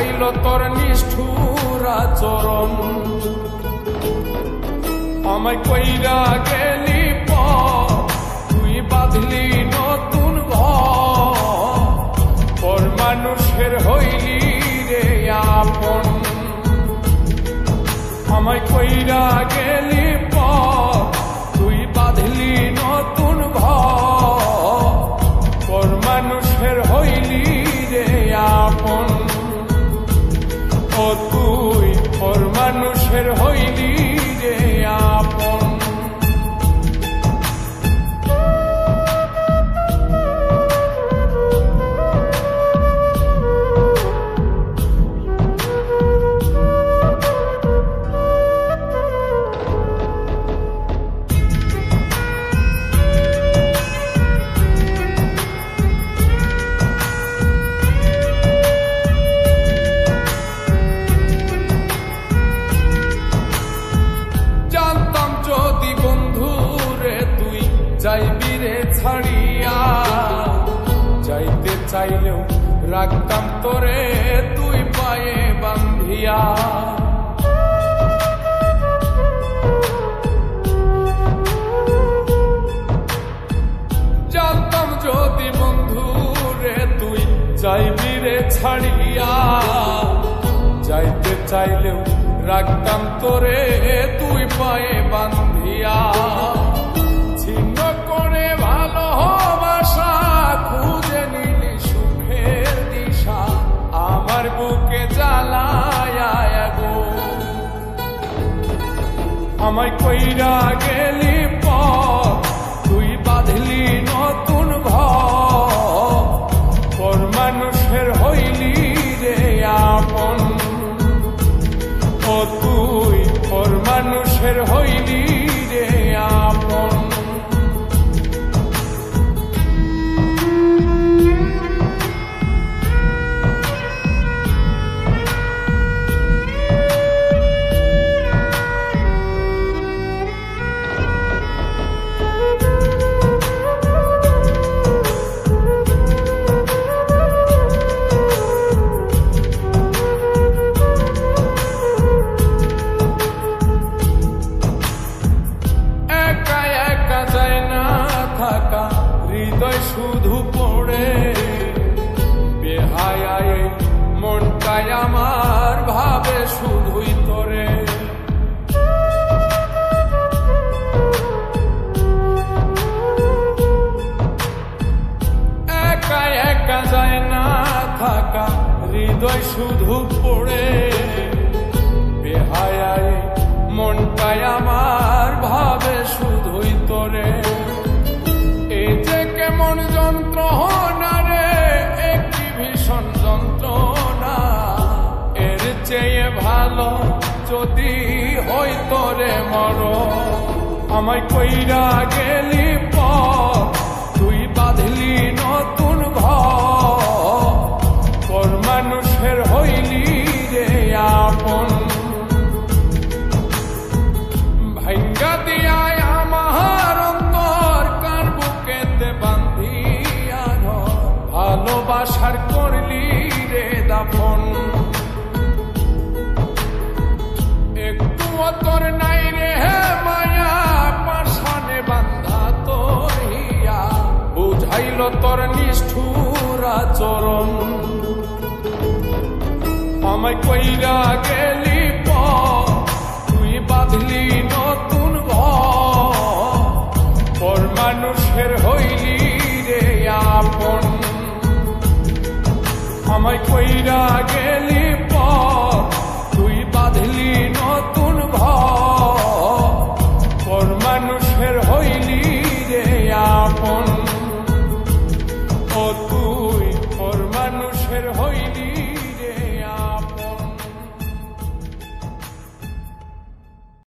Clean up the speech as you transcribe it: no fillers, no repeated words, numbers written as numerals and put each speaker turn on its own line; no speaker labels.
বুঝাইল তোর নিষ্ঠুর আচরণ। আমায় কইরা গেলি তুই বাঁধলি নতুন ঘর, পর মানুষের হইলি রে আপন। আমায় কইরা গেলি তুই বাঁধলি নতুন ঘর, পর মানুষের হইলি রে আপন। ও তুই পর মানুষের হইলি রে আপন। যাইবি রে ছাড়িয়া, যাইতে চাইলেও রাখতাম তোরে তুই পায়ে বান্ধিয়া। জানতাম যদি বন্ধু রে তুই যাইবি রে ছাড়িয়া, যাইতে চাইলেও রাখতাম তোরে তুই পায়ে বান্ধিয়া। ছিন্ন করে ভালোবাসা খুঁজে নিলি সুখের দিশা, আমার বুকে জ্বালায় গো। আমায় কইরা গেলি তুই বাঁধলি নতুন ঘর, পর মানুষের হইলি রে আপন। ও তুই পর মানুষের হইলি রে আপন। হৃদয় শুধু পড়ে বেহায়ায়, মনটাই আমার ভাবে শুধুই তোরে। একা একা যায় না থাকা, হৃদয় শুধু পড়ে বেহায়ায়, মনটাই আমার ভাবে শুধুই তোরে। এই যে কেমন যন্ত্রণা রে, একটি ভীষণ যন্ত্রণা, এর চেয়ে ভালো যদি হইতো রে মরণ। আমায় কইরা গেলি তুই বাঁধলি নতুন ঘর, পর মানুষের হইলি রে আপন। ভাঙ্গা দিয়ায় আমার অন্তর কার বুকেতে বান্ধিয়া ঘর, ভালোবাসার করলি রে দাফন। একটু তোর নাই রে মায়া, পাশানে বান্ধা তোর হিয়া, বুঝাইল তোর নিষ্ঠুর আচরণ। আমায় কইরা গেলি তুই বাঁধলি নতুন ঘর, পর মানুষের হইলি রে আপন। আমায় কইরা গেলি